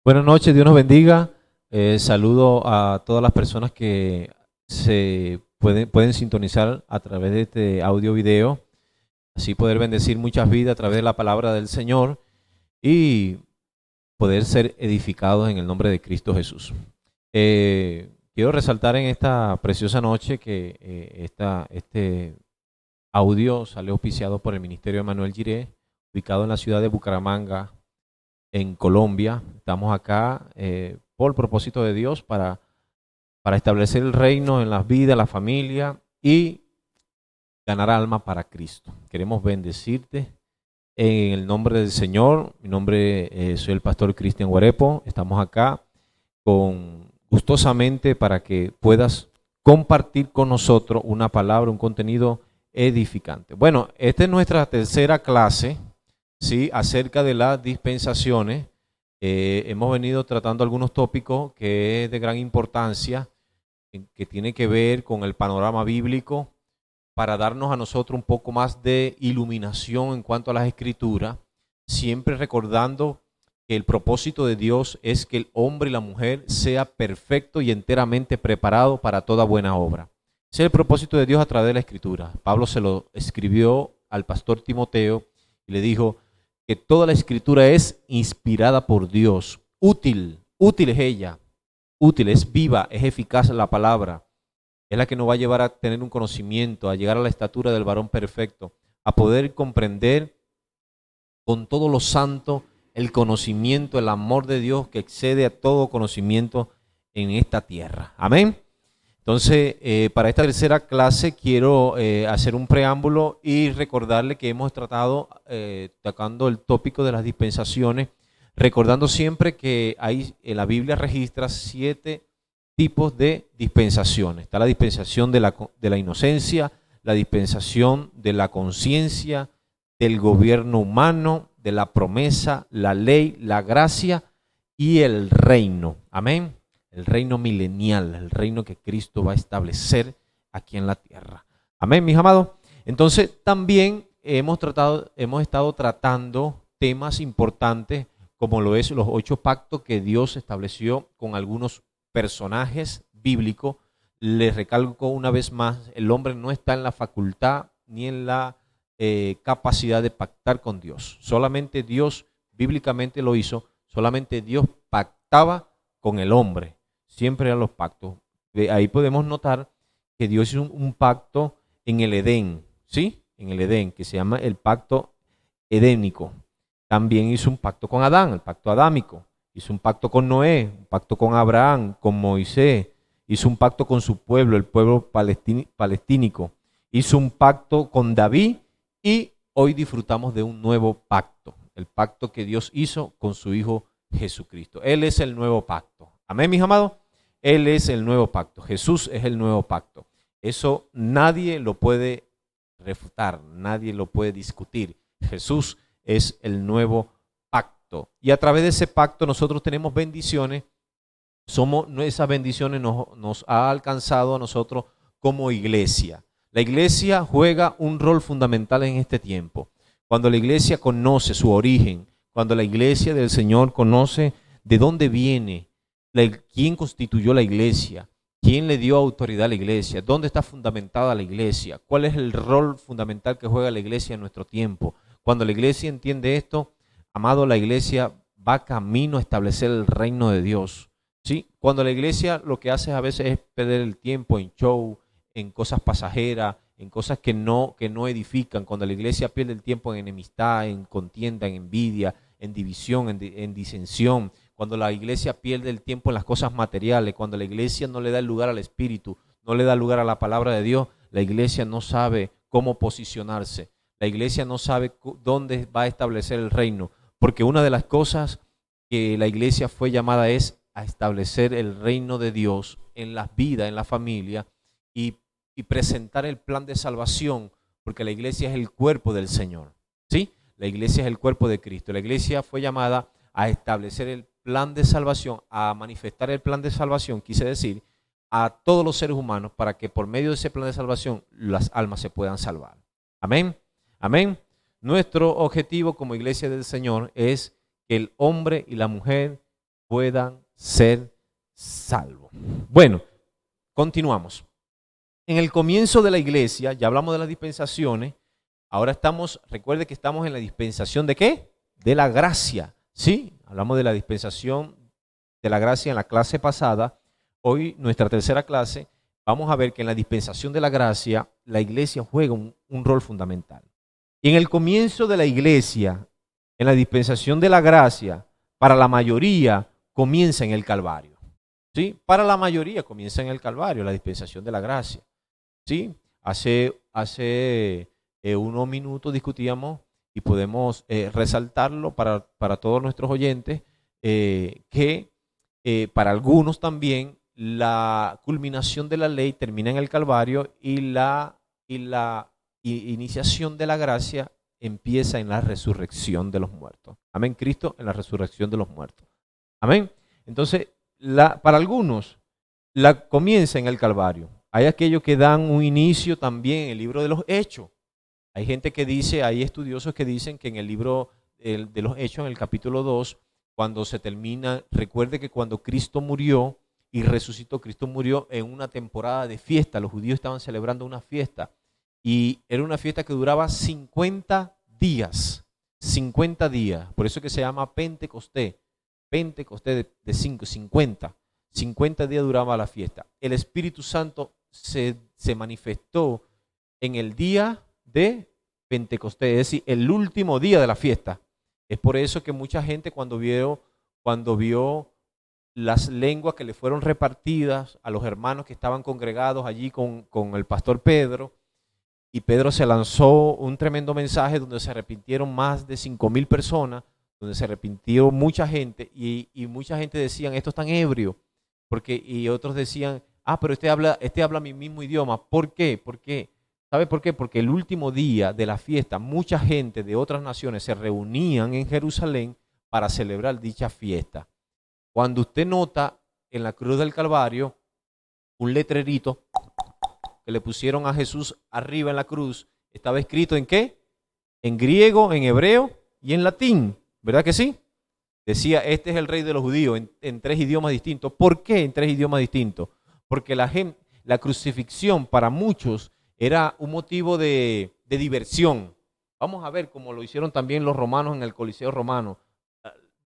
Buenas noches, Dios nos bendiga. Saludo a todas las personas que se pueden sintonizar a través de este audio video, así poder bendecir muchas vidas a través de la palabra del Señor y poder ser edificados en el nombre de Cristo Jesús. Quiero resaltar en esta preciosa noche que este audio sale auspiciado por el Ministerio Emmanuel Jiré, ubicado en la ciudad de Bucaramanga, en Colombia. Estamos acá por propósito de Dios para establecer el reino en las vidas, la familia y ganar alma para Cristo. Queremos bendecirte en el nombre del Señor. Mi nombre soy el pastor Cristian Guarepo. Estamos acá gustosamente para que puedas compartir con nosotros una palabra, un contenido edificante. Bueno, esta es nuestra tercera clase, ¿sí?, acerca de las dispensaciones. Hemos venido tratando algunos tópicos que es de gran importancia, que tiene que ver con el panorama bíblico, para darnos a nosotros un poco más de iluminación en cuanto a las Escrituras, siempre recordando que el propósito de Dios es que el hombre y la mujer sea perfecto y enteramente preparado para toda buena obra. Ese es el propósito de Dios a través de la Escritura. Pablo se lo escribió al pastor Timoteo y le dijo que toda la Escritura es inspirada por Dios, útil es ella, útil, es viva, es eficaz la palabra. Es la que nos va a llevar a tener un conocimiento, a llegar a la estatura del varón perfecto, a poder comprender con todo lo santo el conocimiento, el amor de Dios que excede a todo conocimiento en esta tierra. Amén. Entonces, para esta tercera clase quiero hacer un preámbulo y recordarle que hemos tratado, tocando el tópico de las dispensaciones, recordando siempre que hay en la Biblia registra 7 tipos de dispensaciones. Está la dispensación de la inocencia, la dispensación de la conciencia, del gobierno humano, de la promesa, la ley, la gracia y el reino. Amén. El reino milenial, el reino que Cristo va a establecer aquí en la tierra. Amén, mis amados. Entonces, también hemos estado tratando temas importantes, como lo es los 8 pactos que Dios estableció con algunos personajes bíblicos. Les recalco una vez más, el hombre no está en la facultad ni en la capacidad de pactar con Dios. Solamente Dios bíblicamente lo hizo, solamente Dios pactaba con el hombre. Siempre eran los pactos. De ahí podemos notar que Dios hizo un pacto en el Edén, ¿sí? En el Edén, que se llama el pacto edénico. También hizo un pacto con Adán, el pacto adámico. Hizo un pacto con Noé, un pacto con Abraham, con Moisés. Hizo un pacto con su pueblo, el pueblo palestínico. Hizo un pacto con David y hoy disfrutamos de un nuevo pacto. El pacto que Dios hizo con su Hijo Jesucristo. Él es el nuevo pacto. Amén, mis amados. Él es el nuevo pacto. Jesús es el nuevo pacto. Eso nadie lo puede refutar, nadie lo puede discutir. Jesús es el nuevo pacto. Y a través de ese pacto nosotros tenemos bendiciones. Esas bendiciones nos ha alcanzado a nosotros como iglesia. La iglesia juega un rol fundamental en este tiempo. Cuando la iglesia conoce su origen, cuando la iglesia del Señor conoce de dónde viene, quién constituyó la iglesia, quién le dio autoridad a la iglesia, dónde está fundamentada la iglesia, cuál es el rol fundamental que juega la iglesia en nuestro tiempo. Cuando la iglesia entiende esto, amado, la iglesia va camino a establecer el reino de Dios, ¿sí? Cuando la iglesia lo que hace a veces es perder el tiempo en show, en cosas pasajeras, en cosas que no edifican. Cuando la iglesia pierde el tiempo en enemistad, en contienda, en envidia, en división, en disensión. Cuando la iglesia pierde el tiempo en las cosas materiales, cuando la iglesia no le da el lugar al Espíritu, no le da lugar a la palabra de Dios, la iglesia no sabe cómo posicionarse. La iglesia no sabe dónde va a establecer el reino, porque una de las cosas que la iglesia fue llamada es a establecer el reino de Dios en las vidas, en la familia, y presentar el plan de salvación, porque la iglesia es el cuerpo del Señor, ¿sí? La iglesia es el cuerpo de Cristo. La iglesia fue llamada a establecer el plan de salvación, a manifestar el plan de salvación, quise decir, a todos los seres humanos, para que por medio de ese plan de salvación las almas se puedan salvar. Amén. Amén. Nuestro objetivo como iglesia del Señor es que el hombre y la mujer puedan ser salvos. Bueno, continuamos. En el comienzo de la iglesia, ya hablamos de las dispensaciones, ahora recuerde que estamos en la dispensación ¿de qué? De la gracia, ¿sí? Hablamos de la dispensación de la gracia en la clase pasada. Hoy, nuestra tercera clase, vamos a ver que en la dispensación de la gracia, la iglesia juega un rol fundamental. Y en el comienzo de la iglesia, en la dispensación de la gracia, para la mayoría comienza en el Calvario. ¿Sí? Para la mayoría comienza en el Calvario, la dispensación de la gracia. ¿Sí? Hace unos minutos discutíamos y podemos resaltarlo para todos nuestros oyentes, que para algunos también la culminación de la ley termina en el Calvario y la iniciación de la gracia empieza en la resurrección de los muertos. Amén, Cristo en la resurrección de los muertos. Amén. Entonces, para algunos comienza en el Calvario. Hay aquellos que dan un inicio también en el libro de los Hechos. Hay gente que dice, hay estudiosos que dicen que en el libro de los Hechos, en el capítulo 2, cuando se termina, recuerde que cuando Cristo murió y resucitó, Cristo murió en una temporada de fiesta. Los judíos estaban celebrando una fiesta y era una fiesta que duraba 50 días. 50 días. Por eso que se llama Pentecostés. Pentecostés de 50. 50 días duraba la fiesta. El Espíritu Santo se manifestó en el día de Pentecostés, es decir, el último día de la fiesta. Es por eso que mucha gente cuando vio las lenguas que le fueron repartidas a los hermanos que estaban congregados allí con el pastor Pedro, y Pedro se lanzó un tremendo mensaje donde se arrepintieron más de 5,000 personas, donde se arrepintió mucha gente, y mucha gente decían, estos están ebrios, y otros decían, pero este habla mi mismo idioma. ¿Por qué? ¿Sabe por qué? Porque el último día de la fiesta, mucha gente de otras naciones se reunían en Jerusalén para celebrar dicha fiesta. Cuando usted nota en la cruz del Calvario un letrerito que le pusieron a Jesús arriba en la cruz, estaba escrito ¿en qué? En griego, en hebreo y en latín, ¿verdad que sí? Decía, este es el rey de los judíos en 3 idiomas distintos. ¿Por qué en 3 idiomas distintos? Porque la crucifixión para muchos era un motivo de diversión. Vamos a ver cómo lo hicieron también los romanos en el Coliseo romano.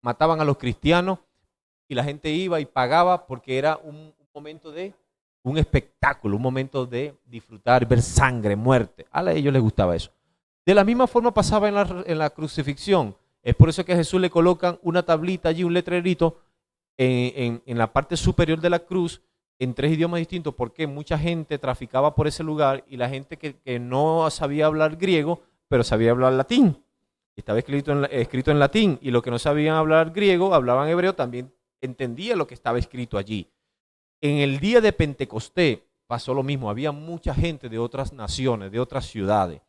Mataban a los cristianos y la gente iba y pagaba porque era un momento de un espectáculo, un momento de disfrutar, ver sangre, muerte. A ellos les gustaba eso. De la misma forma pasaba en la crucifixión. Es por eso que a Jesús le colocan una tablita allí, un letrerito en la parte superior de la cruz en 3 idiomas distintos, porque mucha gente traficaba por ese lugar y la gente que no sabía hablar griego, pero sabía hablar latín. Estaba escrito en latín, y los que no sabían hablar griego, hablaban hebreo, también entendía lo que estaba escrito allí. En el día de Pentecostés pasó lo mismo. Había mucha gente de otras naciones, de otras ciudades,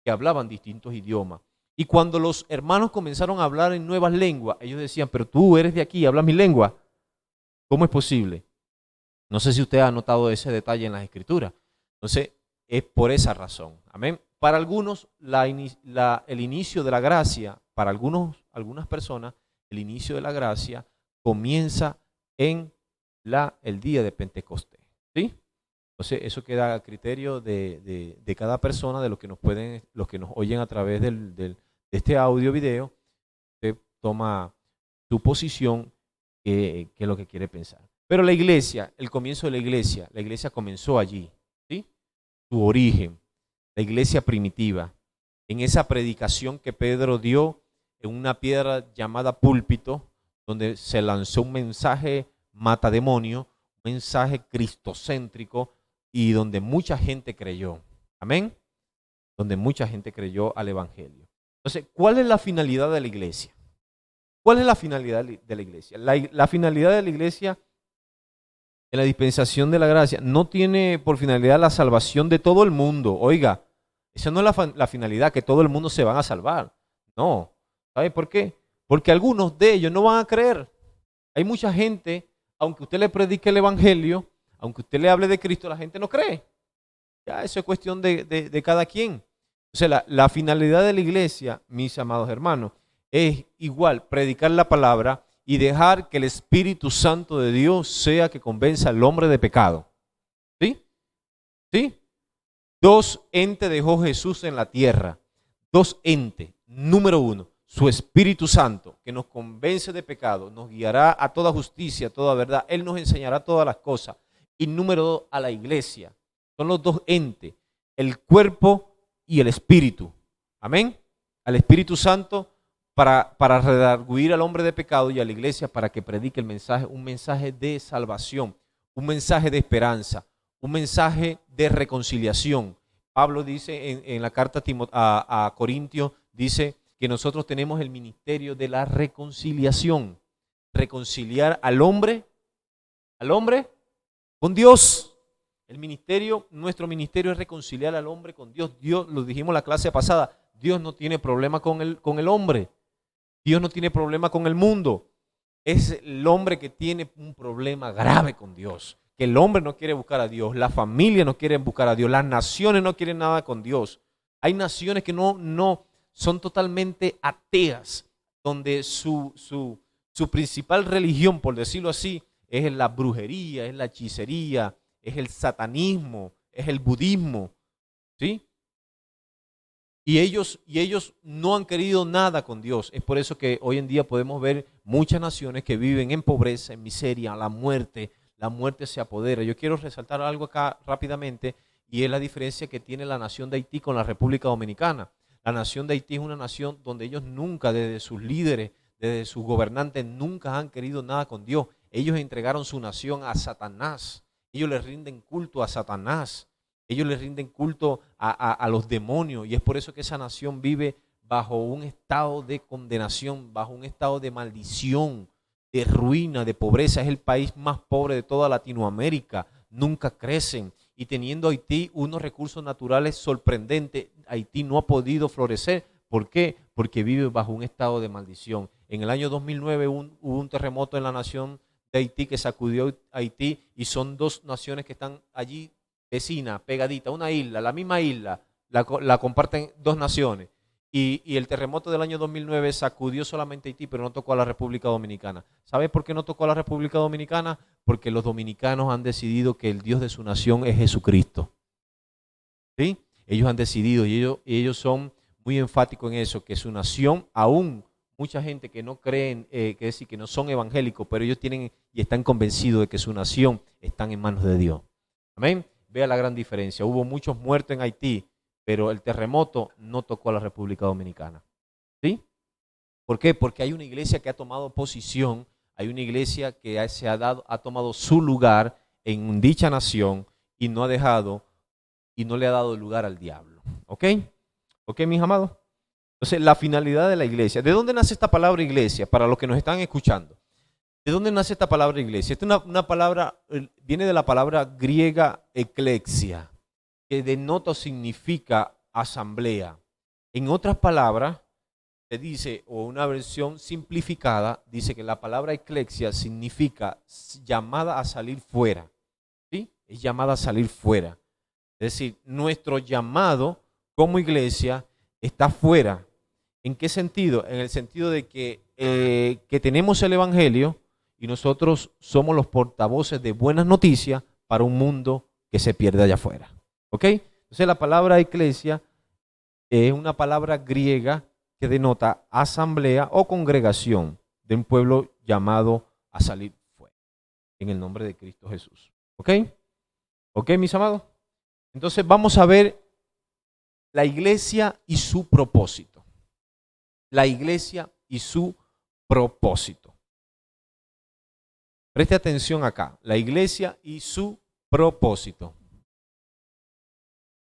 que hablaban distintos idiomas. Y cuando los hermanos comenzaron a hablar en nuevas lenguas, ellos decían, pero tú eres de aquí, hablas mi lengua. ¿Cómo es posible? No sé si usted ha notado ese detalle en las Escrituras. Entonces, es por esa razón. Amén. Para algunos, el inicio de la gracia, para algunas personas, el inicio de la gracia comienza en el día de Pentecostés. ¿Sí? Entonces, eso queda a criterio de cada persona, de los que nos oyen a través de este audio video. Usted toma su posición, que es lo que quiere pensar. Pero la iglesia, el comienzo de la iglesia comenzó allí, ¿sí? Su origen, la iglesia primitiva, en esa predicación que Pedro dio en una piedra llamada púlpito, donde se lanzó un mensaje matademonio, un mensaje cristocéntrico, y donde mucha gente creyó. Amén. Donde mucha gente creyó al evangelio. Entonces, ¿cuál es la finalidad de la iglesia? ¿Cuál es la finalidad de la iglesia? La finalidad de la iglesia en la dispensación de la gracia no tiene por finalidad la salvación de todo el mundo. Oiga, esa no es la finalidad, que todo el mundo se van a salvar. No. ¿Sabe por qué? Porque algunos de ellos no van a creer. Hay mucha gente, aunque usted le predique el evangelio, aunque usted le hable de Cristo, la gente no cree. Ya eso es cuestión de cada quien. O sea, la finalidad de la iglesia, mis amados hermanos, es igual predicar la palabra y dejar que el Espíritu Santo de Dios sea que convenza al hombre de pecado. ¿Sí? ¿Sí? 2 entes dejó Jesús en la tierra. 2 entes. Número 1, su Espíritu Santo, que nos convence de pecado, nos guiará a toda justicia, a toda verdad. Él nos enseñará todas las cosas. Y número 2, a la iglesia. Son los 2 entes, el cuerpo y el Espíritu. Amén. Al Espíritu Santo para redarguir al hombre de pecado y a la iglesia para que predique el mensaje, un mensaje de salvación, un mensaje de esperanza, un mensaje de reconciliación. Pablo dice en la carta a Corintios, dice que nosotros tenemos el ministerio de la reconciliación. Reconciliar al hombre con Dios. Nuestro ministerio es reconciliar al hombre con Dios. Dios, lo dijimos la clase pasada, Dios no tiene problema con el hombre. Dios no tiene problema con el mundo. Es el hombre que tiene un problema grave con Dios. Que el hombre no quiere buscar a Dios, la familia no quiere buscar a Dios, las naciones no quieren nada con Dios. Hay naciones que no son totalmente ateas, donde su principal religión, por decirlo así, es la brujería, es la hechicería, es el satanismo, es el budismo, ¿sí? Y ellos no han querido nada con Dios. Es por eso que hoy en día podemos ver muchas naciones que viven en pobreza, en miseria, la muerte se apodera. Yo quiero resaltar algo acá rápidamente y es la diferencia que tiene la nación de Haití con la República Dominicana. La nación de Haití es una nación donde ellos nunca, desde sus líderes, desde sus gobernantes, nunca han querido nada con Dios. Ellos entregaron su nación a Satanás. Ellos le rinden culto a Satanás. Ellos le rinden culto a los demonios y es por eso que esa nación vive bajo un estado de condenación, bajo un estado de maldición, de ruina, de pobreza. Es el país más pobre de toda Latinoamérica. Nunca crecen. Y teniendo Haití unos recursos naturales sorprendentes, Haití no ha podido florecer. ¿Por qué? Porque vive bajo un estado de maldición. En el año 2009 hubo un terremoto en la nación de Haití que sacudió a Haití y son 2 naciones que están allí vecina, pegadita, una isla, la misma isla, la comparten 2 naciones. Y el terremoto del año 2009 sacudió solamente Haití, pero no tocó a la República Dominicana. ¿Sabes por qué no tocó a la República Dominicana? Porque los dominicanos han decidido que el Dios de su nación es Jesucristo. ¿Sí? Ellos han decidido y ellos son muy enfáticos en eso, que su nación, aún mucha gente que no creen, que no son evangélicos, pero ellos tienen y están convencidos de que su nación está en manos de Dios. Amén. Vea la gran diferencia. Hubo muchos muertos en Haití, pero el terremoto no tocó a la República Dominicana. ¿Sí? ¿Por qué? Porque hay una iglesia que ha tomado posición, hay una iglesia que ha tomado su lugar en dicha nación y no le ha dado lugar al diablo. ¿Ok? ¿Ok, mis amados? Entonces, la finalidad de la iglesia. ¿De dónde nace esta palabra iglesia? Para los que nos están escuchando. ¿De dónde nace esta palabra iglesia? Esta es una palabra, viene de la palabra griega eclesia, que denota o significa asamblea. En otras palabras, se dice, o una versión simplificada, dice que la palabra eclesia significa llamada a salir fuera. ¿Sí? Es llamada a salir fuera. Es decir, nuestro llamado como iglesia está fuera. ¿En qué sentido? En el sentido de que tenemos el evangelio y nosotros somos los portavoces de buenas noticias para un mundo que se pierde allá afuera. ¿Ok? Entonces la palabra iglesia es una palabra griega que denota asamblea o congregación de un pueblo llamado a salir fuera. En el nombre de Cristo Jesús. ¿Ok? ¿Ok, mis amados? Entonces vamos a ver la iglesia y su propósito. La iglesia y su propósito. Preste atención acá, la iglesia y su propósito.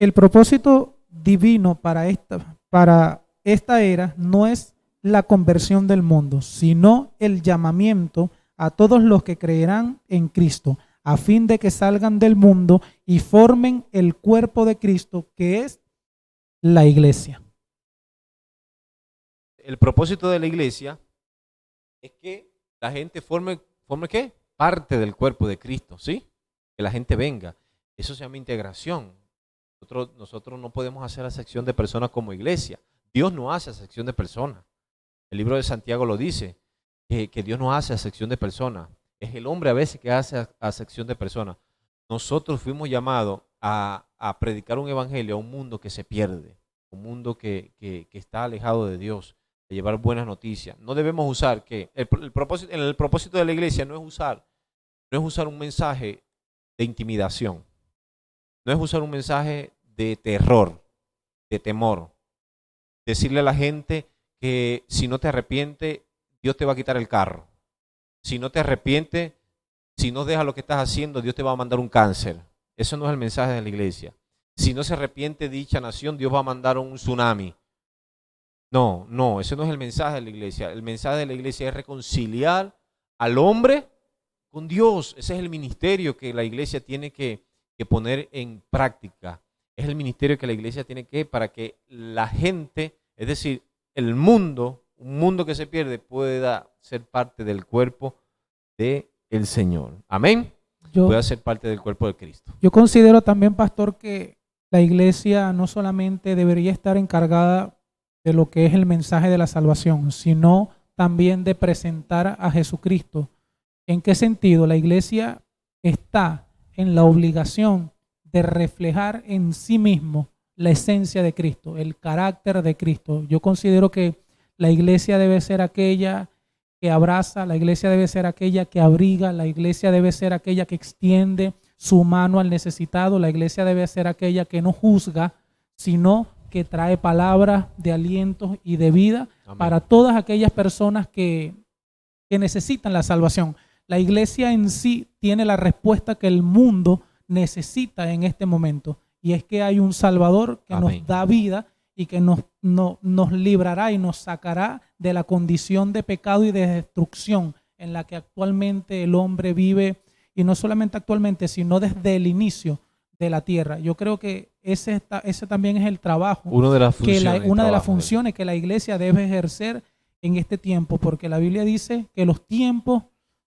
El propósito divino para esta era no es la conversión del mundo, sino el llamamiento a todos los que creerán en Cristo, a fin de que salgan del mundo y formen el cuerpo de Cristo, que es la iglesia. El propósito de la iglesia es que la gente forme ¿qué? Parte del cuerpo de Cristo, ¿sí? Que la gente venga. Eso se llama integración. Nosotros no podemos hacer acepción de personas como iglesia. Dios no hace acepción de personas. El libro de Santiago lo dice. que Dios no hace acepción de personas. Es el hombre a veces que hace acepción de personas. Nosotros fuimos llamados a predicar un evangelio a un mundo que se pierde, un mundo que está alejado de Dios, a llevar buenas noticias. No debemos usar que el propósito de la iglesia no es usar un mensaje de intimidación, no es usar un mensaje de terror, de temor. Decirle a la gente que si no te arrepientes, Dios te va a quitar el carro. Si no te arrepientes, si no dejas lo que estás haciendo, Dios te va a mandar un cáncer. Eso no es el mensaje de la iglesia. Si no se arrepiente dicha nación, Dios va a mandar un tsunami. No, no, ese no es el mensaje de la iglesia. El mensaje de la iglesia es reconciliar al hombre con Dios. Ese es el ministerio que la iglesia tiene que poner en práctica. Es el ministerio que la iglesia tiene para que la gente, es decir, el mundo, un mundo que se pierde, pueda ser parte del cuerpo del Señor. Amén. Pueda ser parte del cuerpo de Cristo. Yo considero también, pastor, que la iglesia no solamente debería estar encargada de lo que es el mensaje de la salvación, sino también de presentar a Jesucristo. ¿En qué sentido? La iglesia está en la obligación de reflejar en sí mismo la esencia de Cristo, el carácter de Cristo. Yo considero que la iglesia debe ser aquella que abraza, la iglesia debe ser aquella que abriga, la iglesia debe ser aquella que extiende su mano al necesitado, la iglesia debe ser aquella que no juzga, sino que trae palabras de aliento y de vida. Amén. Para todas aquellas personas que necesitan la salvación. La iglesia en sí tiene la respuesta que el mundo necesita en este momento, y es que hay un Salvador que Amén. Nos da vida y que nos librará y nos sacará de la condición de pecado y de destrucción en la que actualmente el hombre vive, y no solamente actualmente, sino desde el inicio de la tierra. Yo creo que ese también es el trabajo, una de las funciones que la iglesia debe ejercer en este tiempo, porque la Biblia dice que los tiempos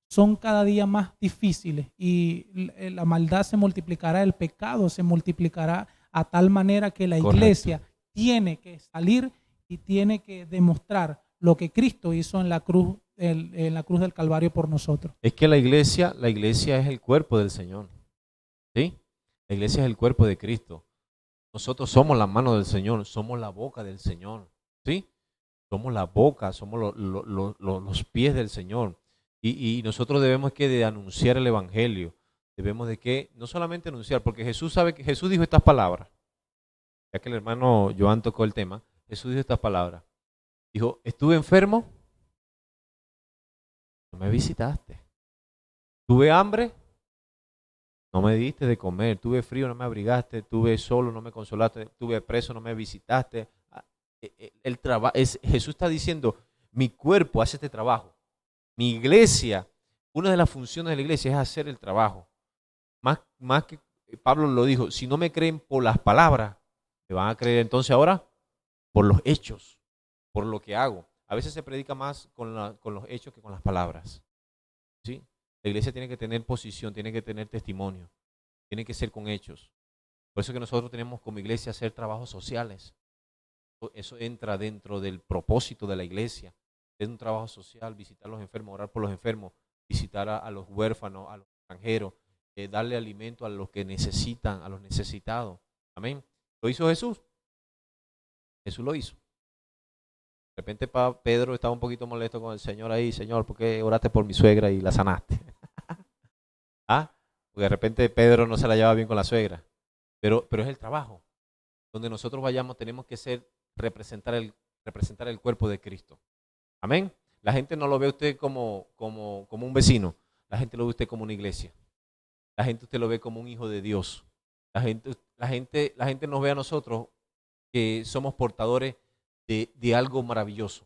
son cada día más difíciles y la maldad se multiplicará, el pecado se multiplicará a tal manera que la iglesia tiene que salir y tiene que demostrar lo que Cristo hizo en la cruz del Calvario por nosotros. Es que la iglesia es el cuerpo del Señor. ¿Sí? La iglesia es el cuerpo de Cristo. Nosotros somos la mano del Señor, somos la boca del Señor. ¿Sí? Somos la boca, somos los pies del Señor. Y nosotros debemos de anunciar el evangelio. Debemos de que no solamente anunciar, porque Jesús dijo estas palabras. Ya que el hermano Joan tocó el tema, Jesús dijo estas palabras. Dijo, estuve enfermo, no me visitaste. Tuve hambre, no me diste de comer. Tuve frío, no me abrigaste. Tuve solo, no me consolaste. Tuve preso, no me visitaste. Jesús está diciendo, mi cuerpo hace este trabajo. Mi iglesia, una de las funciones de la iglesia es hacer el trabajo. Más que Pablo lo dijo, si no me creen por las palabras, me van a creer entonces ahora por los hechos, por lo que hago. A veces se predica más con los hechos que con las palabras. ¿Sí? La iglesia tiene que tener posición, tiene que tener testimonio, tiene que ser con hechos. Por eso que nosotros tenemos como iglesia hacer trabajos sociales. Eso entra dentro del propósito de la iglesia. Es un trabajo social, visitar a los enfermos, orar por los enfermos, visitar a los huérfanos, a los extranjeros, darle alimento a los que necesitan, a los necesitados. Amén. ¿Lo hizo Jesús? Jesús lo hizo. De repente Pedro estaba un poquito molesto con el Señor ahí. Señor, ¿por qué oraste por mi suegra y la sanaste? ¿Ah? Porque de repente Pedro no se la llevaba bien con la suegra. Pero es el trabajo. Donde nosotros vayamos tenemos que representar el cuerpo de Cristo. Amén. La gente no lo ve a usted como un vecino. La gente lo ve a usted como una iglesia. La gente usted lo ve como un hijo de Dios. La gente nos ve a nosotros que somos portadores de algo maravilloso.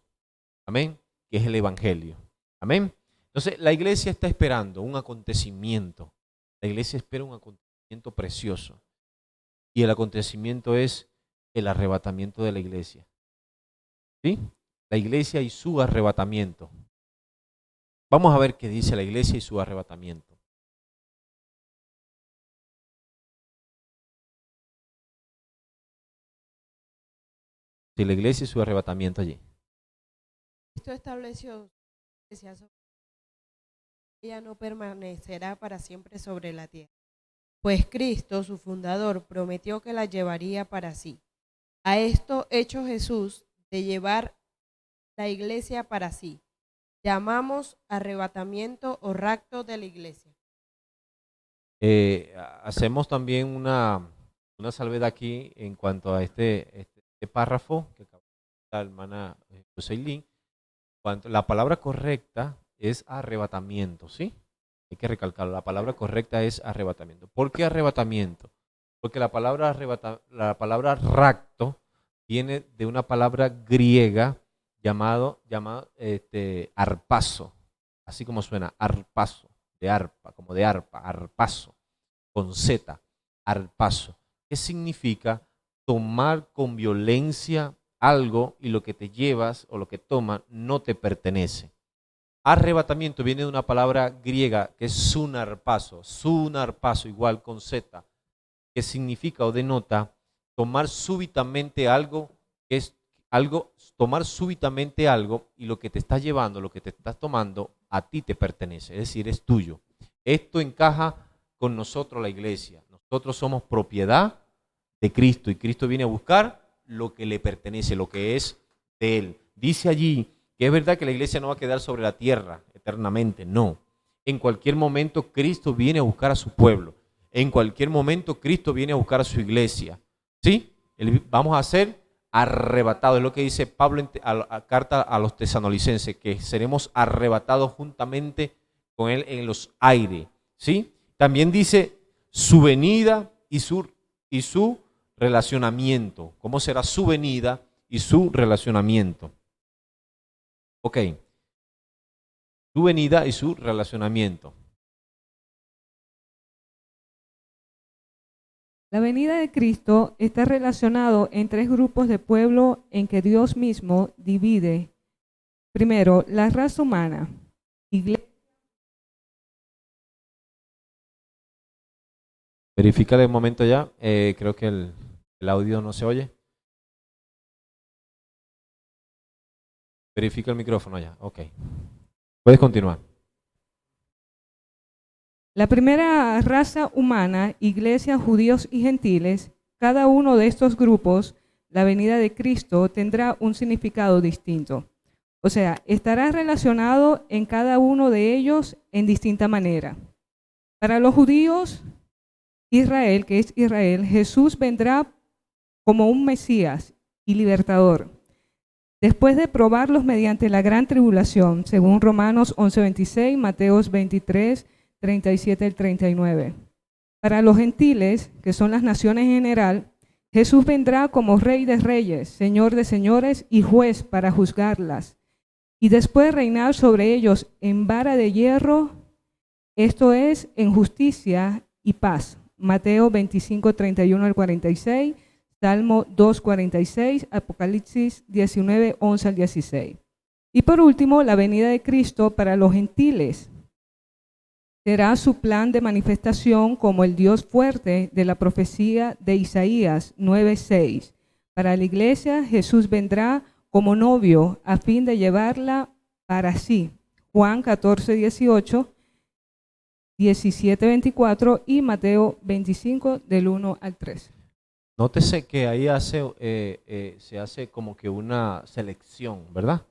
Amén. Que es el evangelio. Amén. Entonces la iglesia está esperando un acontecimiento. La iglesia espera un acontecimiento precioso. Y el acontecimiento es el arrebatamiento de la iglesia. ¿Sí? La iglesia y su arrebatamiento. Vamos a ver qué dice la iglesia y su arrebatamiento. Sí, la iglesia y su arrebatamiento allí. Cristo estableció iglesia ella no permanecerá para siempre sobre la tierra, pues Cristo, su fundador, prometió que la llevaría para sí. A esto hecho Jesús de llevar la iglesia para sí, llamamos arrebatamiento o rapto de la iglesia. Hacemos también una salvedad aquí en cuanto a este párrafo que acaba de decir la hermana Joseilín. La palabra correcta es arrebatamiento, ¿sí? Hay que recalcarlo, la palabra correcta es arrebatamiento. ¿Por qué arrebatamiento? Porque la palabra rapto viene de una palabra griega llamado arpazo, así como suena, arpazo, de arpa, como de arpa, arpazo, con Z, arpazo. ¿Qué significa? Tomar con violencia algo y lo que te llevas o lo que tomas no te pertenece. Arrebatamiento viene de una palabra griega que es sunarpazo igual con Z, que significa o denota tomar súbitamente algo, tomar súbitamente algo y lo que te estás llevando, lo que te estás tomando, a ti te pertenece, es decir, es tuyo. Esto encaja con nosotros la iglesia. Nosotros somos propiedad de Cristo y Cristo viene a buscar lo que le pertenece, lo que es de Él. Dice allí que es verdad que la iglesia no va a quedar sobre la tierra eternamente, no. En cualquier momento Cristo viene a buscar a su pueblo. En cualquier momento Cristo viene a buscar a su iglesia. ¿Sí? Vamos a ser arrebatados. Es lo que dice Pablo en la carta a los tesalonicenses, que seremos arrebatados juntamente con Él en los aires. ¿Sí? También dice su venida y su relacionamiento. ¿Cómo será su venida y su relacionamiento? Ok. Su venida y su relacionamiento. La venida de Cristo está relacionado en tres grupos de pueblo en que Dios mismo divide. Primero, la raza humana, iglesia. Verifica de momento ya, creo que el audio no se oye. Verifica el micrófono ya, ok. Puedes continuar. La primera raza humana, iglesia, judíos y gentiles, cada uno de estos grupos, la venida de Cristo tendrá un significado distinto. O sea, estará relacionado en cada uno de ellos en distinta manera. Para los judíos, Israel, que es Israel, Jesús vendrá como un Mesías y libertador. Después de probarlos mediante la gran tribulación, según Romanos 11:26, Mateos 23, 37 al 39. Para los gentiles, que son las naciones en general, Jesús vendrá como Rey de reyes, Señor de señores y juez para juzgarlas. Y después reinar sobre ellos en vara de hierro, esto es, en justicia y paz. Mateo 25, 31 al 46, Salmo 2, 46, Apocalipsis 19, 11 al 16. Y por último, la venida de Cristo para los gentiles. Será su plan de manifestación como el Dios fuerte de la profecía de Isaías 9:6. Para la iglesia, Jesús vendrá como novio a fin de llevarla para sí. Juan 14:18, 17:24 y Mateo 25 del 1 al 3. Nótese que ahí se hace como que una selección, ¿verdad?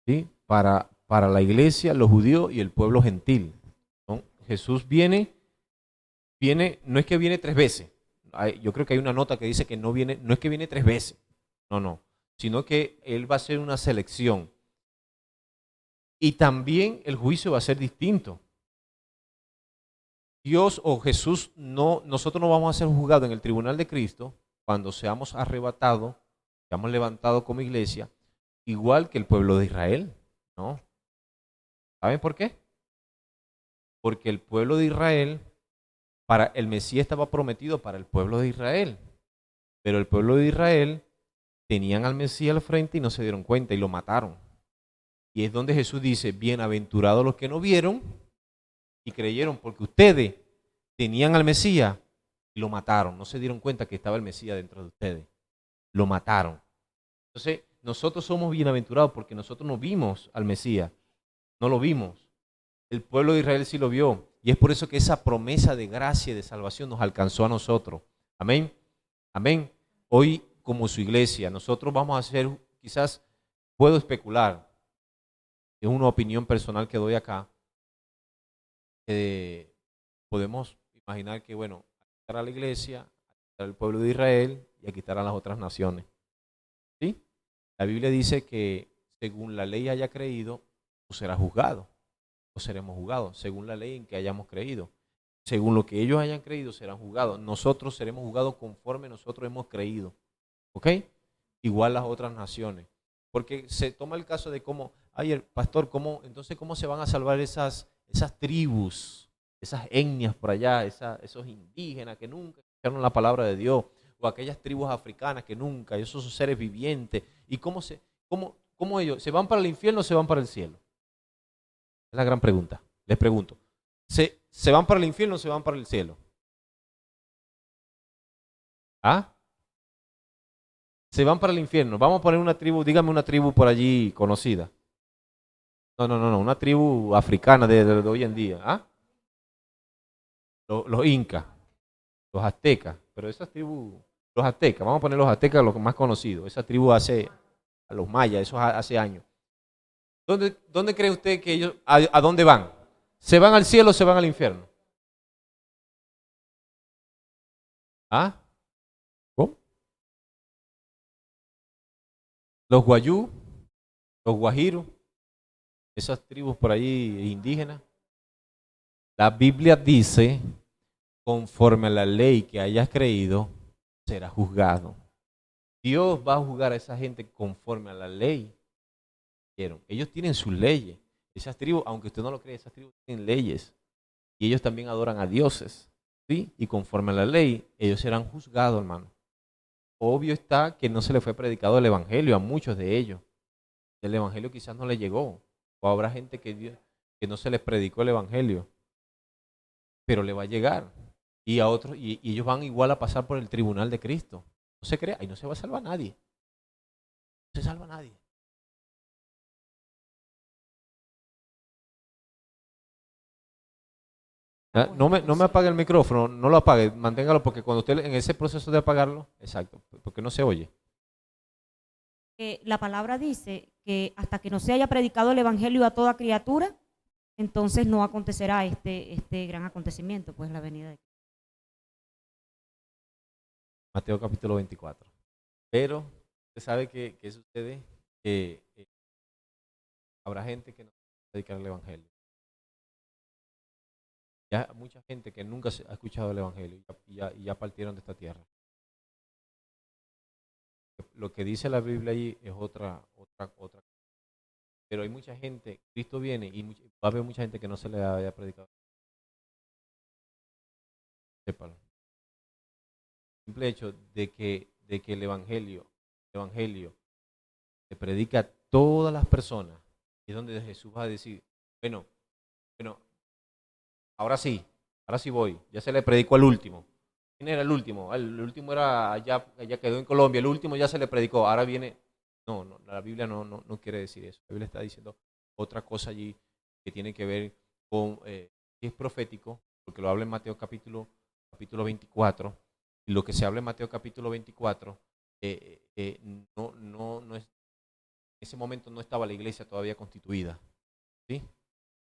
¿Sí? Para la iglesia, los judíos y el pueblo gentil. ¿No? Jesús viene, no es que viene 3 veces. Yo creo que hay una nota que dice que no es que viene 3 veces. No. Sino que Él va a hacer una selección. Y también el juicio va a ser distinto. Dios o Jesús, nosotros no vamos a ser juzgados en el tribunal de Cristo cuando seamos arrebatados, seamos levantados como iglesia, igual que el pueblo de Israel. ¿No? ¿Saben por qué? Porque el pueblo de Israel, para el Mesías estaba prometido para el pueblo de Israel, pero el pueblo de Israel tenían al Mesías al frente y no se dieron cuenta y lo mataron. Y es donde Jesús dice, bienaventurados los que no vieron y creyeron, porque ustedes tenían al Mesías y lo mataron. No se dieron cuenta que estaba el Mesías dentro de ustedes. Lo mataron. Entonces, nosotros somos bienaventurados porque nosotros no vimos al Mesías. no lo vimos. El pueblo de Israel sí lo vio. Y es por eso que esa promesa de gracia y de salvación nos alcanzó a nosotros. Amén. Amén. Hoy, como su iglesia, nosotros vamos a hacer, quizás puedo especular, es una opinión personal que doy acá, podemos imaginar que, bueno, aquí estará la iglesia, aquí estará el pueblo de Israel y aquí estarán las otras naciones. ¿Sí? La Biblia dice que según la ley haya creído, tú serás juzgado, o seremos juzgados, según la ley en que hayamos creído. Según lo que ellos hayan creído, serán juzgados. Nosotros seremos juzgados conforme nosotros hemos creído. ¿Ok? Igual las otras naciones. Porque se toma el caso de cómo, ay, el pastor, entonces cómo se van a salvar esas tribus, esas etnias por allá, esos indígenas que nunca escucharon la palabra de Dios, o aquellas tribus africanas que nunca, esos seres vivientes, y cómo ellos, ¿se van para el infierno o se van para el cielo? Es la gran pregunta. Les pregunto, ¿se van para el infierno o se van para el cielo? ¿Ah? Se van para el infierno. Vamos a poner una tribu, dígame una tribu por allí conocida. No, una tribu africana de hoy en día. ¿Ah? Los incas, los aztecas, pero esas tribus, los aztecas, vamos a poner los aztecas los más conocidos. Esa tribu a los mayas, eso hace años. ¿Dónde cree usted que ellos, a dónde van? ¿Se van al cielo o se van al infierno? ¿Ah? ¿Cómo? Los guayú, los guajiros, esas tribus por ahí indígenas. La Biblia dice, conforme a la ley que hayas creído, será juzgado. Dios va a juzgar a esa gente conforme a la ley. Ellos tienen sus leyes. Esas tribus, aunque usted no lo cree, esas tribus tienen leyes. Y ellos también adoran a dioses. ¿Sí? Y conforme a la ley, ellos serán juzgados, hermano. Obvio está que no se le fue predicado el evangelio a muchos de ellos. El evangelio quizás no les llegó. O habrá gente que no se les predicó el evangelio. Pero le va a llegar. Y a otros, y ellos van igual a pasar por el tribunal de Cristo. No se crea, ahí no se va a salvar nadie. No se salva nadie. No me apague el micrófono, no lo apague, manténgalo porque cuando usted en ese proceso de apagarlo, exacto, porque no se oye. La palabra dice que hasta que no se haya predicado el evangelio a toda criatura, entonces no acontecerá este gran acontecimiento, pues la venida de Cristo. Mateo capítulo 24. Pero usted sabe que sucede, que habrá gente que no va a predicar el evangelio. Ya mucha gente que nunca ha escuchado el evangelio y ya partieron de esta tierra. Lo que dice la Biblia allí es otra. Pero hay mucha gente, Cristo viene y va a haber mucha gente que no se le haya predicado. Sépalo. El simple hecho de que el evangelio se predica a todas las personas, y es donde Jesús va a decir, bueno, ahora sí voy, ya se le predicó al último. ¿Quién era el último? El último era allá quedó en Colombia, el último ya se le predicó, ahora viene. No, la Biblia no quiere decir eso. La Biblia está diciendo otra cosa allí que tiene que ver con, que es profético, porque lo habla en Mateo capítulo 24, y lo que se habla en Mateo capítulo 24, no es, en ese momento no estaba la iglesia todavía constituida. ¿Sí?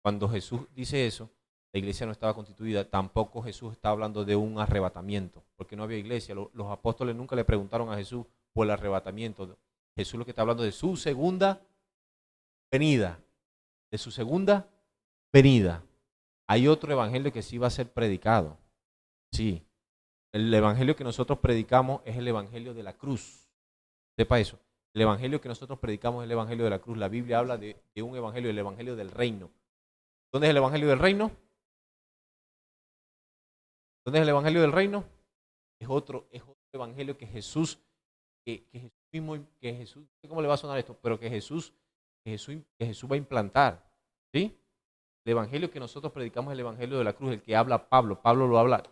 Cuando Jesús dice eso, la iglesia no estaba constituida, tampoco Jesús está hablando de un arrebatamiento, porque no había iglesia. Los apóstoles nunca le preguntaron a Jesús por el arrebatamiento. Jesús lo que está hablando de su segunda venida, de su segunda venida. Hay otro evangelio que sí va a ser predicado. Sí, el evangelio que nosotros predicamos es el evangelio de la cruz. Sepa eso. El evangelio que nosotros predicamos es el evangelio de la cruz. La Biblia habla de un evangelio, el evangelio del reino. ¿Dónde es el evangelio del reino? ¿Dónde es el evangelio del reino? Es otro evangelio que Jesús mismo, ¿cómo le va a sonar esto? Pero que Jesús va a implantar. ¿Sí? El evangelio que nosotros predicamos es el evangelio de la cruz, el que habla Pablo. Pablo lo habla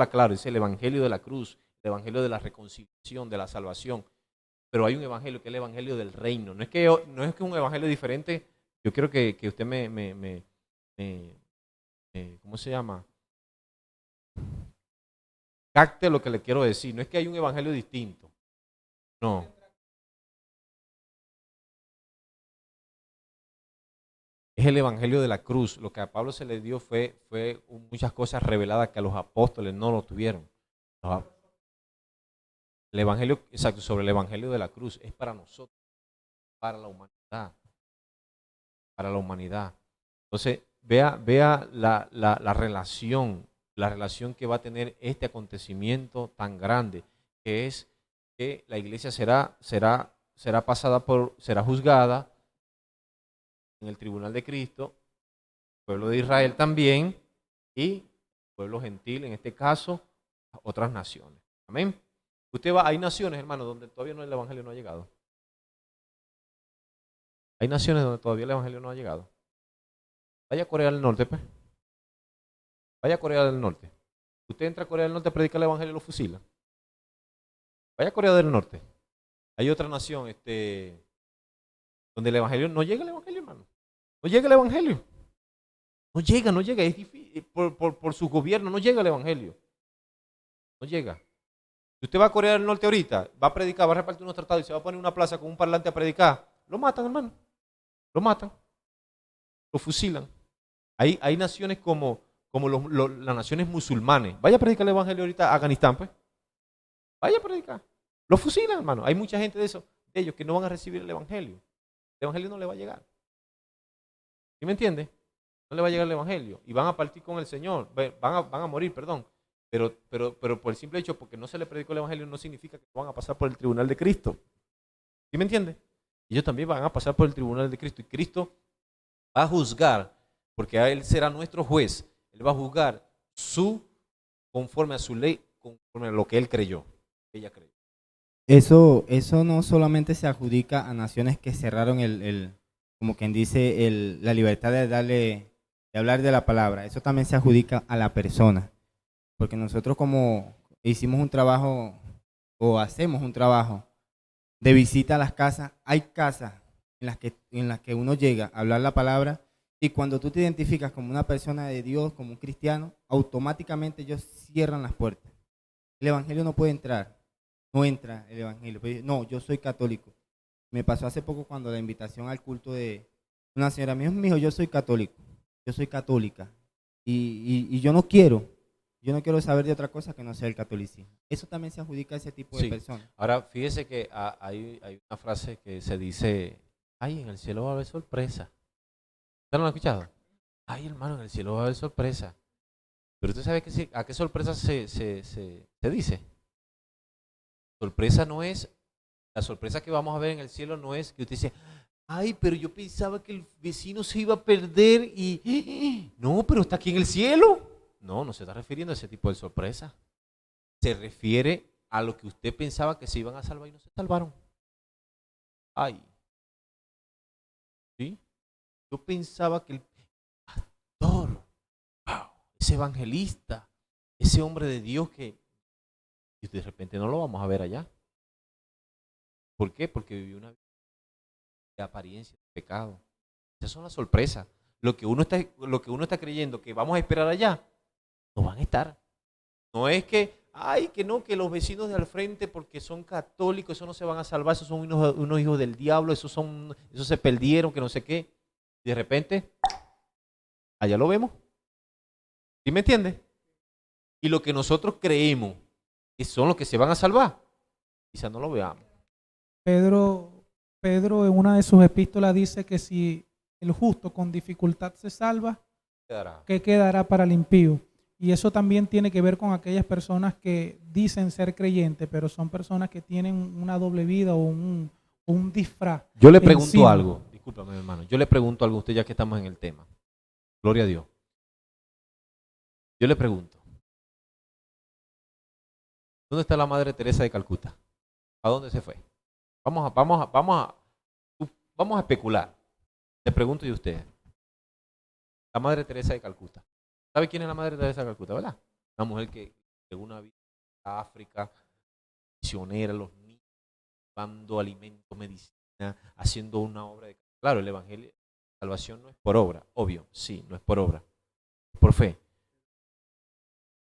claro, es el evangelio de la cruz, el evangelio de la reconciliación, de la salvación. Pero hay un evangelio que es el evangelio del reino. No es que un evangelio diferente Yo quiero que usted ¿cómo se llama? Capte lo que le quiero decir. No es que hay un evangelio distinto. No. Es el evangelio de la cruz. Lo que a Pablo se le dio fue muchas cosas reveladas que a los apóstoles no lo tuvieron. El evangelio, exacto, sobre el evangelio de la cruz es para nosotros, para la humanidad. Para la humanidad. Entonces, vea la relación que va a tener este acontecimiento tan grande, que es que la iglesia será juzgada en el tribunal de Cristo, el pueblo de Israel también, y el pueblo gentil, en este caso, otras naciones. Amén. Hay naciones, hermano, donde todavía el evangelio no ha llegado. Hay naciones donde todavía el evangelio no ha llegado. Vaya a Corea del Norte, pues. Vaya a Corea del Norte. Usted entra a Corea del Norte a predicar el evangelio y lo fusila. Vaya a Corea del Norte. Hay otra nación, donde el evangelio no llega, el evangelio, hermano. No llega el evangelio. No llega. Es difícil. Por su gobierno no llega el evangelio. No llega. Si usted va a Corea del Norte ahorita, va a predicar, va a repartir unos tratados y se va a poner en una plaza con un parlante a predicar, lo matan, hermano. Lo matan. Lo fusilan. Hay naciones como las naciones musulmanes. Vaya a predicar el evangelio ahorita a Afganistán, pues. Vaya a predicar. Lo fusilan, hermano. Hay mucha gente de ellos que no van a recibir el evangelio. El evangelio no le va a llegar. ¿Sí me entiende? No le va a llegar el evangelio. Y van a partir con el Señor. Van a morir, perdón. Pero por el simple hecho, porque no se le predicó el evangelio, no significa que van a pasar por el tribunal de Cristo. ¿Sí me entiende? Ellos también van a pasar por el tribunal de Cristo. Y Cristo va a juzgar, porque a Él será nuestro juez. Él va a juzgar conforme a su ley, conforme a lo que Él creyó. Ella creyó. Eso no solamente se adjudica a naciones que cerraron como quien dice, la libertad de hablar de la palabra. Eso también se adjudica a la persona. Porque nosotros como hicimos un trabajo o hacemos un trabajo de visita a las casas, hay casas en las que uno llega a hablar la palabra y cuando tú te identificas como una persona de Dios, como un cristiano, automáticamente ellos cierran las puertas. El evangelio no puede entrar, no entra el evangelio. No, yo soy católico. Me pasó hace poco cuando la invitación al culto de una señora me dijo, yo soy católico, yo soy católica y yo no quiero saber de otra cosa que no sea el catolicismo. Eso también se adjudica a ese tipo de personas. Ahora, fíjese que hay una frase que se dice, ay, en el cielo va a haber sorpresa. ¿Usted no lo ha escuchado? Ay, hermano, en el cielo va a haber sorpresa. Pero usted sabe a qué sorpresa se dice. Sorpresa no es, la sorpresa que vamos a ver en el cielo no es que usted dice, ay, pero yo pensaba que el vecino se iba a perder y, no, pero está aquí en el cielo. No se está refiriendo a ese tipo de sorpresa. Se refiere a lo que usted pensaba que se iban a salvar y no se salvaron. Ay. ¿Sí? Yo pensaba que el pastor, wow, ese evangelista, ese hombre de Dios y de repente no lo vamos a ver allá. ¿Por qué? Porque vivió una vida de apariencia de pecado. Esas son las sorpresas. Lo que uno está creyendo que vamos a esperar allá, no van a estar. No es que, ay, que no, que los vecinos de al frente porque son católicos, esos no se van a salvar, esos son unos hijos del diablo, esos se perdieron, que no sé qué. Y de repente, allá lo vemos. ¿Sí me entiende? Y lo que nosotros creemos que son los que se van a salvar, quizás no lo veamos. Pedro en una de sus epístolas dice que si el justo con dificultad se salva, ¿qué quedará para el impío? Y eso también tiene que ver con aquellas personas que dicen ser creyentes, pero son personas que tienen una doble vida o un disfraz. Yo le pregunto algo, discúlpame hermano, yo le pregunto algo a usted ya que estamos en el tema. Gloria a Dios. Yo le pregunto, ¿dónde está la Madre Teresa de Calcuta? ¿A dónde se fue? Vamos a especular. Le pregunto yo a usted. La Madre Teresa de Calcuta. ¿Sabe quién es la Madre Teresa de Calcuta, verdad? Una mujer que llegó una vida a África, misionera, los niños, dando alimentos, medicina, haciendo una obra de... Claro, el evangelio Salvación no es por obra, obvio, sí, no es por obra, es por fe.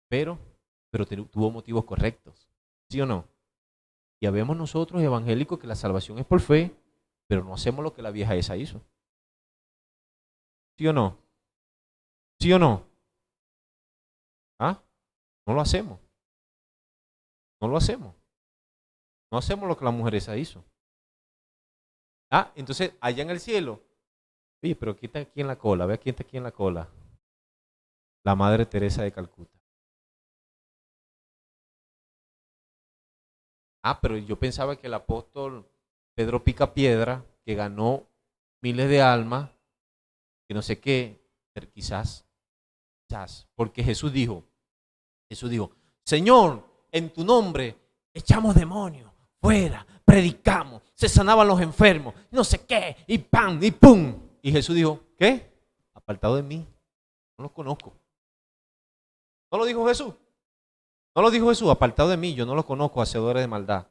Pero tuvo motivos correctos, ¿sí o no? Y habemos nosotros evangélicos que la salvación es por fe, pero no hacemos lo que la vieja esa hizo. ¿Sí o no? ¿Sí o no? ¿Ah? No lo hacemos. No lo hacemos. No hacemos lo que la mujer esa hizo. Ah, entonces allá en el cielo. Oye, pero ¿quién está aquí en la cola? Ve quién está aquí en la cola. La Madre Teresa de Calcuta. Ah, pero yo pensaba que el apóstol Pedro Picapiedra, que ganó miles de almas, que no sé qué, pero quizás, porque Jesús dijo, Señor, en tu nombre echamos demonios, fuera, predicamos, se sanaban los enfermos, no sé qué, y ¡pam! Y ¡pum! Y Jesús dijo, ¿qué? Apartado de mí, no los conozco. ¿No lo dijo Jesús? No lo dijo Jesús, apartado de mí, yo no los conozco, hacedores de maldad.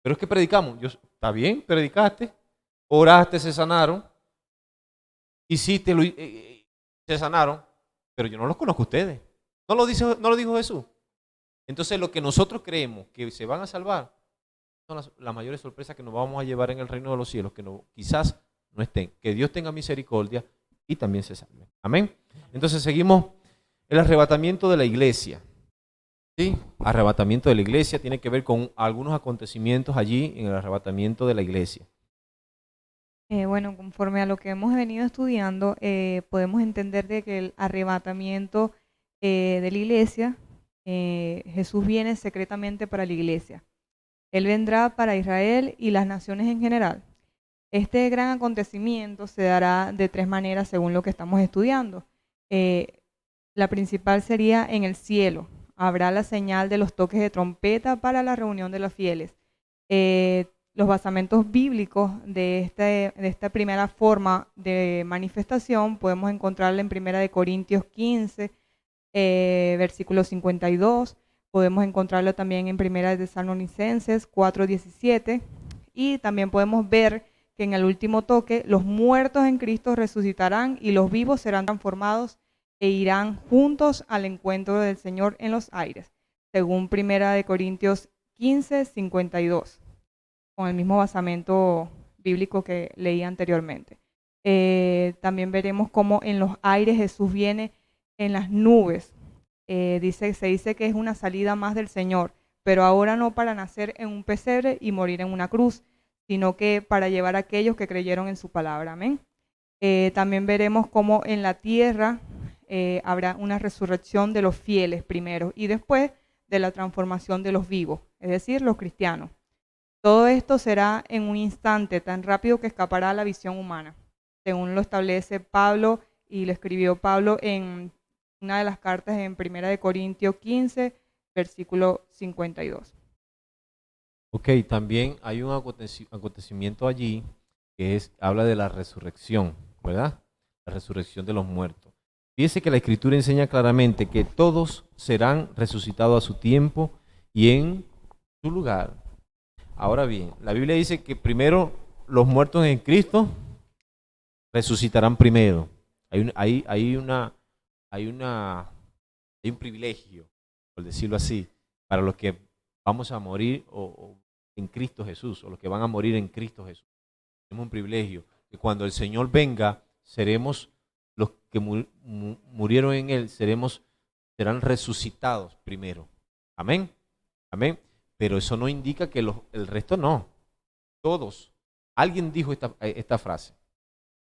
Pero es que predicamos, está bien, predicaste, oraste, se sanaron, hiciste, se sanaron, pero yo no los conozco a ustedes. ¿No lo dijo Jesús? Entonces lo que nosotros creemos que se van a salvar son las mayores sorpresas que nos vamos a llevar en el reino de los cielos, que no, quizás no estén. Que Dios tenga misericordia y también se salven. Amén. Entonces seguimos el arrebatamiento de la iglesia. ¿Sí? Arrebatamiento de la iglesia tiene que ver con algunos acontecimientos allí en el arrebatamiento de la iglesia. Bueno, conforme a lo que hemos venido estudiando, podemos entender de que el arrebatamiento de la iglesia, Jesús viene secretamente para la iglesia. Él vendrá para Israel y las naciones en general. Este gran acontecimiento se dará de tres maneras según lo que estamos estudiando. La principal sería en el cielo. Habrá la señal de los toques de trompeta para la reunión de los fieles. Los basamentos bíblicos de esta primera forma de manifestación podemos encontrarla en 1 Corintios 15, versículo 52. Podemos encontrarlo también en 1 Tesalonicenses 4:17. Y también podemos ver que en el último toque los muertos en Cristo resucitarán y los vivos serán transformados e irán juntos al encuentro del Señor en los aires, según 1 Corintios 15, 52, con el mismo basamento bíblico que leí anteriormente. También veremos cómo en los aires Jesús viene en las nubes. Se dice que es una salida más del Señor, pero ahora no para nacer en un pesebre y morir en una cruz, sino que para llevar a aquellos que creyeron en su palabra. Amén. También veremos cómo en la tierra habrá una resurrección de los fieles primero y después de la transformación de los vivos, es decir, los cristianos. Todo esto será en un instante tan rápido que escapará a la visión humana, según lo establece Pablo y lo escribió Pablo en una de las cartas en 1 Corintios 15, versículo 52. Ok, también hay un acontecimiento allí que habla de la resurrección, ¿verdad? La resurrección de los muertos. Fíjese que la Escritura enseña claramente que todos serán resucitados a su tiempo y en su lugar. Ahora bien, la Biblia dice que primero los muertos en Cristo resucitarán primero. Hay un privilegio, por decirlo así, para los que vamos a morir en Cristo Jesús, o los que van a morir en Cristo Jesús. Tenemos un privilegio, que cuando el Señor venga, seremos los que murieron en Él, serán resucitados primero. Amén. Amén. Pero eso no indica que el resto no. Todos. Alguien dijo esta frase.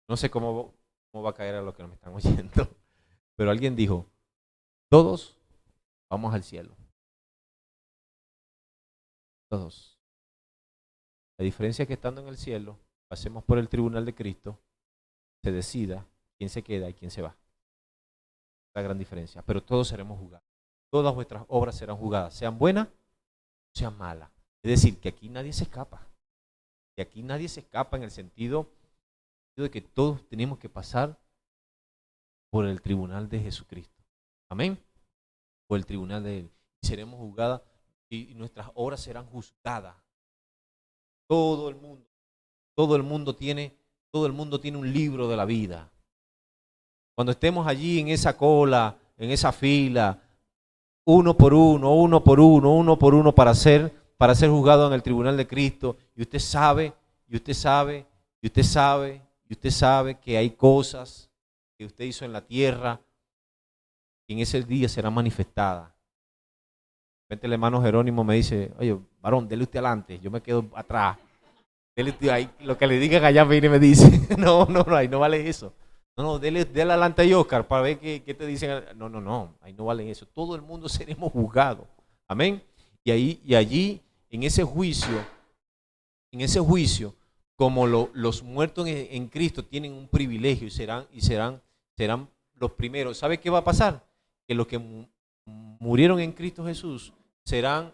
No sé cómo va a caer a los que me están oyendo. Pero alguien dijo, todos vamos al cielo. Todos. La diferencia es que estando en el cielo, pasemos por el tribunal de Cristo, se decida quién se queda y quién se va. La gran diferencia. Pero todos seremos juzgados. Todas vuestras obras serán juzgadas, sean buenas o sean malas. Es decir, que aquí nadie se escapa. Que aquí nadie se escapa en el sentido de que todos tenemos que pasar por el tribunal de Jesucristo. Amén. Por el tribunal de Él. Seremos juzgadas y nuestras obras serán juzgadas. Todo el mundo tiene todo el mundo tiene un libro de la vida. Cuando estemos allí en esa cola, en esa fila, uno por uno para ser juzgado en el tribunal de Cristo, y usted sabe que hay cosas que usted hizo en la tierra que en ese día serán manifestadas. De repente el hermano Jerónimo me dice, oye, varón, dele usted adelante, yo me quedo atrás. Dele usted ahí, lo que le digan allá viene y me dice, no, ahí no vale eso. No, dele adelante a Oscar para ver qué te dicen. No, ahí no vale eso. Todo el mundo seremos juzgados. Amén. Y allí, en ese juicio, como los muertos en Cristo tienen un privilegio y serán los primeros. ¿Sabe qué va a pasar? Que los que murieron en Cristo Jesús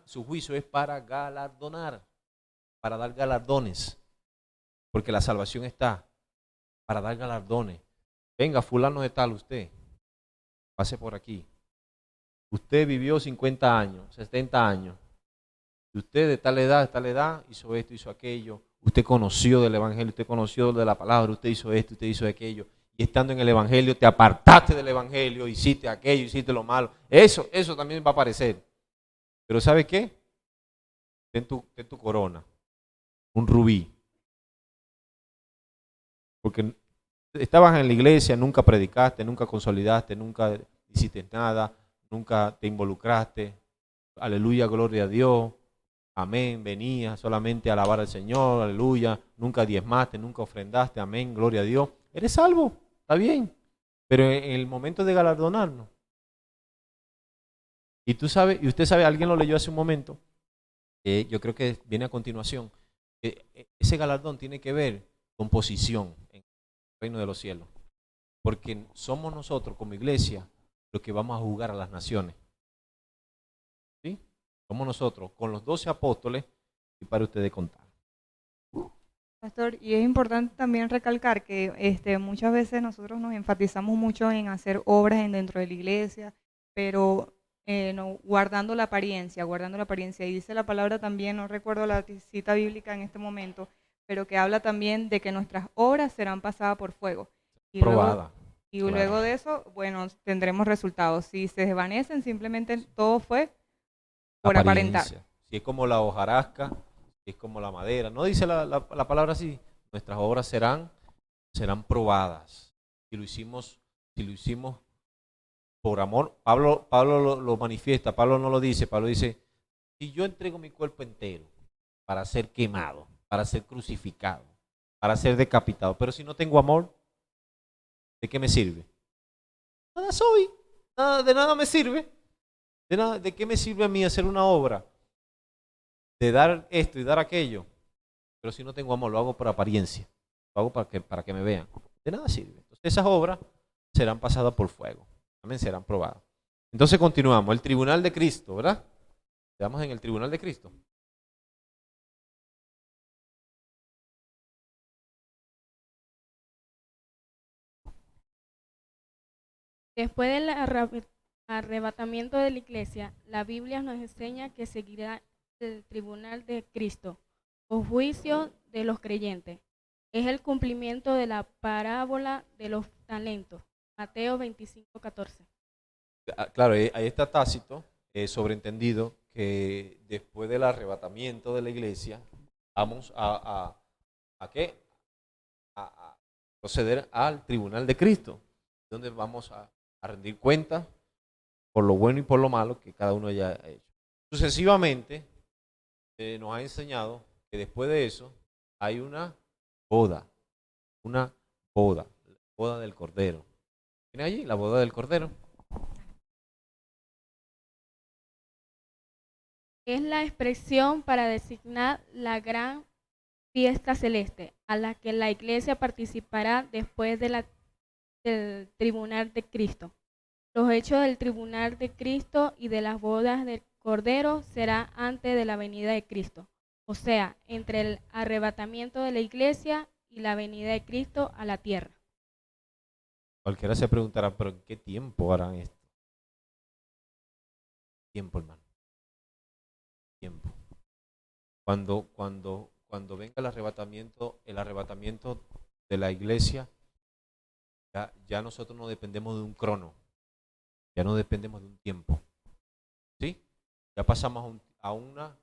su juicio es para galardonar, para dar galardones, porque la salvación está para dar galardones. Venga, fulano de tal, usted, pase por aquí. Usted vivió 50 años, 70 años. Y usted de tal edad, hizo esto, hizo aquello. Usted conoció del Evangelio, usted conoció de la palabra, usted hizo esto, usted hizo aquello. Y estando en el Evangelio, te apartaste del Evangelio, hiciste aquello, hiciste lo malo. Eso también va a aparecer. Pero ¿sabe qué? Ten tu corona, un rubí. Porque estabas en la iglesia, nunca predicaste, nunca consolidaste, nunca hiciste nada, nunca te involucraste. Aleluya, gloria a Dios. Amén, venía solamente a alabar al Señor, aleluya. Nunca diezmaste, nunca ofrendaste, amén, gloria a Dios. Eres salvo, está bien. Pero en el momento de galardonarnos. Y usted sabe, alguien lo leyó hace un momento, yo creo que viene a continuación. Ese galardón tiene que ver con posición en el reino de los cielos. Porque somos nosotros como iglesia los que vamos a juzgar a las naciones. ¿Sí? Somos nosotros, con los 12 apóstoles, y para ustedes contar. Pastor, y es importante también recalcar que muchas veces nosotros nos enfatizamos mucho en hacer obras dentro de la iglesia, pero no, guardando la apariencia. Y dice la palabra también, no recuerdo la cita bíblica en este momento, pero que habla también de que nuestras obras serán pasadas por fuego. Probada. Luego de eso, bueno, tendremos resultados. Si se desvanecen, simplemente todo fue por aparentar. Si es como la hojarasca, si es como la madera. No dice la palabra así. Nuestras obras serán probadas. Si lo hicimos por amor. Pablo lo manifiesta. Pablo no lo dice. Pablo dice, si yo entrego mi cuerpo entero para ser quemado, para ser crucificado, para ser decapitado, pero si no tengo amor, ¿de qué me sirve? Nada soy. De nada me sirve. ¿De qué me sirve a mí hacer una obra? De dar esto y dar aquello. Pero si no tengo amor, lo hago por apariencia. Lo hago para que me vean. De nada sirve. Entonces, esas obras serán pasadas por fuego. También serán probadas. Entonces continuamos. El tribunal de Cristo, ¿verdad? Estamos en el tribunal de Cristo. Después del arrebatamiento de la iglesia, la Biblia nos enseña que seguirá el tribunal de Cristo o juicio de los creyentes. Es el cumplimiento de la parábola de los talentos, Mateo 25:14. Claro, ahí está tácito, sobreentendido, que después del arrebatamiento de la iglesia, vamos ¿a qué? A proceder al tribunal de Cristo, donde vamos a rendir cuenta por lo bueno y por lo malo que cada uno haya hecho. Sucesivamente, nos ha enseñado que después de eso hay una boda, la boda del Cordero. ¿Tiene allí la boda del Cordero? Es la expresión para designar la gran fiesta celeste a la que la iglesia participará después del tribunal de Cristo. Los hechos del tribunal de Cristo y de las bodas del Cordero será antes de la venida de Cristo, o sea, entre el arrebatamiento de la iglesia y la venida de Cristo a la tierra. Cualquiera se preguntará, ¿pero en qué tiempo harán esto? Tiempo, hermano. Tiempo. Cuando venga el arrebatamiento de la iglesia, ya nosotros no dependemos de un crono, ya no dependemos de un tiempo, ¿sí? Ya pasamos a una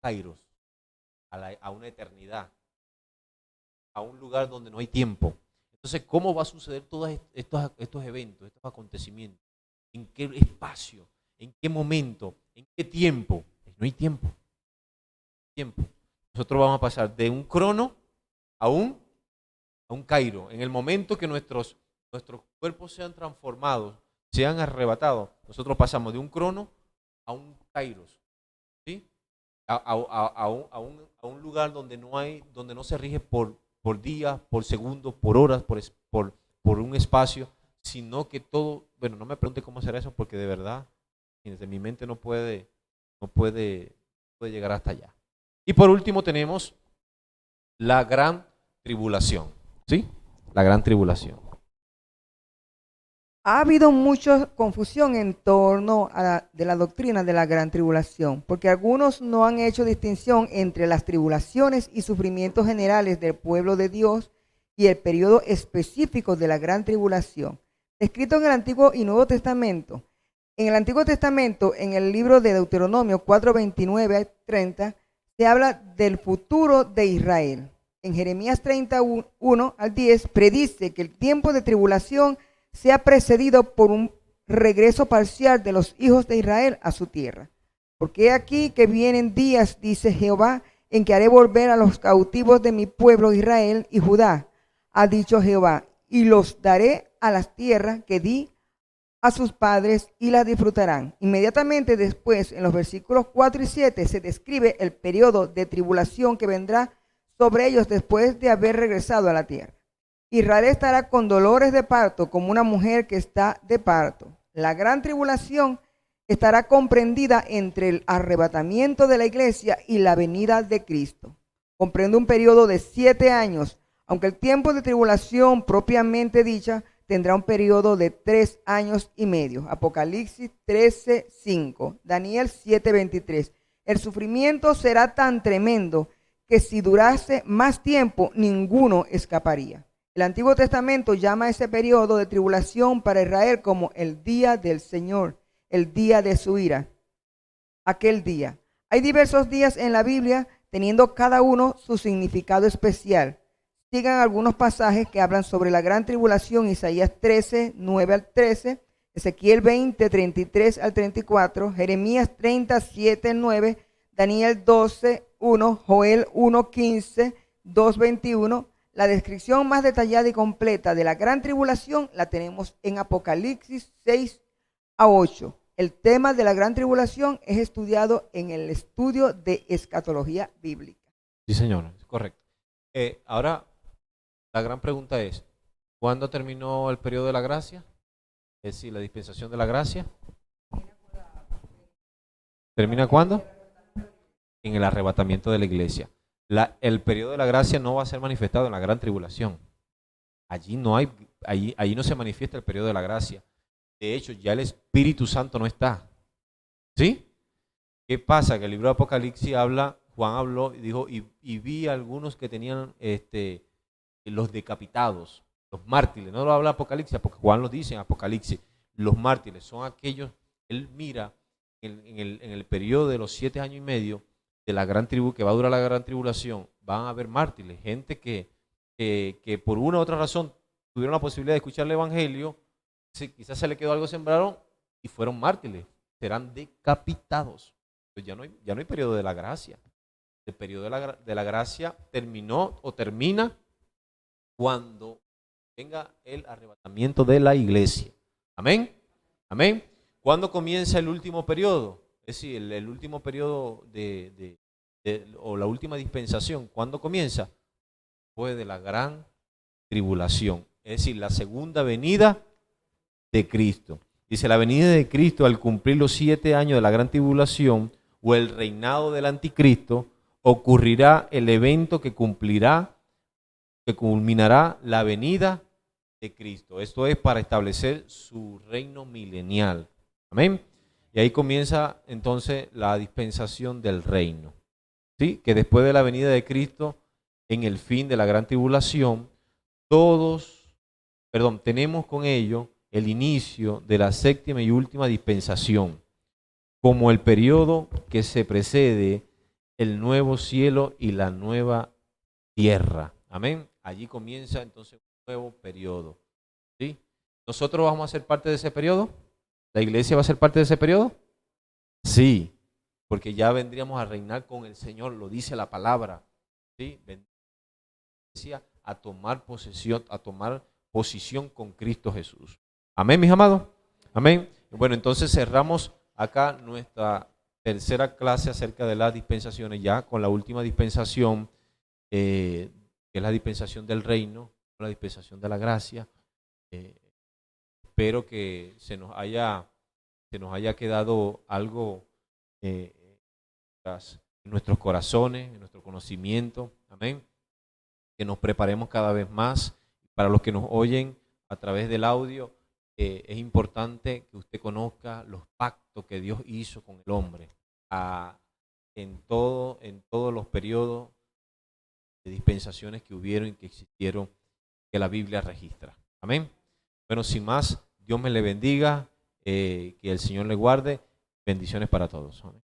kairos, a una eternidad, a un lugar donde no hay tiempo. Entonces, ¿cómo va a suceder todos estos eventos, estos acontecimientos? ¿En qué espacio? ¿En qué momento? ¿En qué tiempo? No hay tiempo. Nosotros vamos a pasar de un crono a un kairo. En el momento que nuestros cuerpos sean transformados, sean arrebatados, nosotros pasamos de un crono a un kairos, ¿sí? A un lugar donde no se rige por días, por segundos, por horas, por un espacio, sino que todo, bueno, no me pregunte cómo será eso, porque de verdad, desde mi mente no puede llegar hasta allá. Y por último tenemos la gran tribulación, ¿sí? La gran tribulación. Ha habido mucha confusión en torno de la doctrina de la gran tribulación, porque algunos no han hecho distinción entre las tribulaciones y sufrimientos generales del pueblo de Dios y el periodo específico de la gran tribulación, escrito en el Antiguo y Nuevo Testamento. En el Antiguo Testamento, en el libro de Deuteronomio 4:29-30, se habla del futuro de Israel. En Jeremías 31:1-10 predice que el tiempo de tribulación sea precedido por un regreso parcial de los hijos de Israel a su tierra. Porque he aquí que vienen días, dice Jehová, en que haré volver a los cautivos de mi pueblo Israel y Judá, ha dicho Jehová, y los daré a las tierras que di a sus padres y las disfrutarán. Inmediatamente después, en los versículos 4 y 7, se describe el periodo de tribulación que vendrá sobre ellos después de haber regresado a la tierra. Israel estará con dolores de parto como una mujer que está de parto. La gran tribulación estará comprendida entre el arrebatamiento de la iglesia y la venida de Cristo. Comprende un periodo de 7 años, aunque el tiempo de tribulación propiamente dicha tendrá un periodo de 3 años y medio. Apocalipsis 13:5, Daniel 7:23. El sufrimiento será tan tremendo que si durase más tiempo, ninguno escaparía. El Antiguo Testamento llama a ese periodo de tribulación para Israel como el día del Señor, el día de su ira, aquel día. Hay diversos días en la Biblia, teniendo cada uno su significado especial. Sigan algunos pasajes que hablan sobre la gran tribulación: Isaías 13:9-13, Ezequiel 20:33-34, Jeremías 37:9, Daniel 12:1, Joel 1:15, 2:21. La descripción más detallada y completa de la gran tribulación la tenemos en Apocalipsis 6-8. El tema de la gran tribulación es estudiado en el estudio de escatología bíblica. Sí, señor, es correcto. Ahora, la gran pregunta es, ¿cuándo terminó el periodo de la gracia? Es decir, la dispensación de la gracia. ¿Termina cuándo? En el arrebatamiento de la iglesia. El periodo de la gracia no va a ser manifestado en la gran tribulación. Allí no se manifiesta el periodo de la gracia. De hecho, ya el Espíritu Santo no está. ¿Sí? ¿Qué pasa? Que el libro de Apocalipsis Juan habló y dijo, y vi algunos que tenían los decapitados, los mártires. No lo habla Apocalipsis, porque Juan lo dice en Apocalipsis. Los mártires son aquellos, él mira en el periodo de los 7 años y medio de la gran tribu, que va a durar la gran tribulación, van a haber mártires, gente que por una u otra razón tuvieron la posibilidad de escuchar el evangelio, quizás se le quedó algo sembrado y fueron mártires, serán decapitados. Pues ya no hay periodo de la gracia. El periodo de la gracia terminó o termina cuando venga el arrebatamiento de la iglesia. Amén. Amén. ¿Cuándo comienza el último periodo? Es decir, el último periodo o la última dispensación, ¿cuándo comienza? Después de la gran tribulación, es decir, la segunda venida de Cristo. Dice, la venida de Cristo al cumplir los 7 años de la gran tribulación o el reinado del anticristo, ocurrirá el evento que culminará la venida de Cristo. Esto es para establecer su reino milenial. Amén. Y ahí comienza entonces la dispensación del reino. ¿Sí? Que después de la venida de Cristo, en el fin de la gran tribulación, tenemos con ello el inicio de la séptima y última dispensación, como el periodo que se precede el nuevo cielo y la nueva tierra. Amén. Allí comienza entonces un nuevo periodo. ¿Sí? ¿Nosotros vamos a ser parte de ese periodo? ¿La iglesia va a ser parte de ese periodo? Sí, porque ya vendríamos a reinar con el Señor, lo dice la palabra. ¿Sí? Vendría a tomar posesión, a tomar posición con Cristo Jesús. Amén, mis amados. Amén. Bueno, entonces cerramos acá nuestra tercera clase acerca de las dispensaciones, ya con la última dispensación, que es la dispensación del reino, la dispensación de la gracia. Espero que se nos haya quedado algo en nuestros corazones, en nuestro conocimiento. Amén. Que nos preparemos cada vez más. Para los que nos oyen a través del audio, es importante que usted conozca los pactos que Dios hizo con el hombre en todos los periodos de dispensaciones que hubieron y que existieron, que la Biblia registra. Amén. Bueno, sin más, Dios me le bendiga, que el Señor le guarde. Bendiciones para todos. Amén.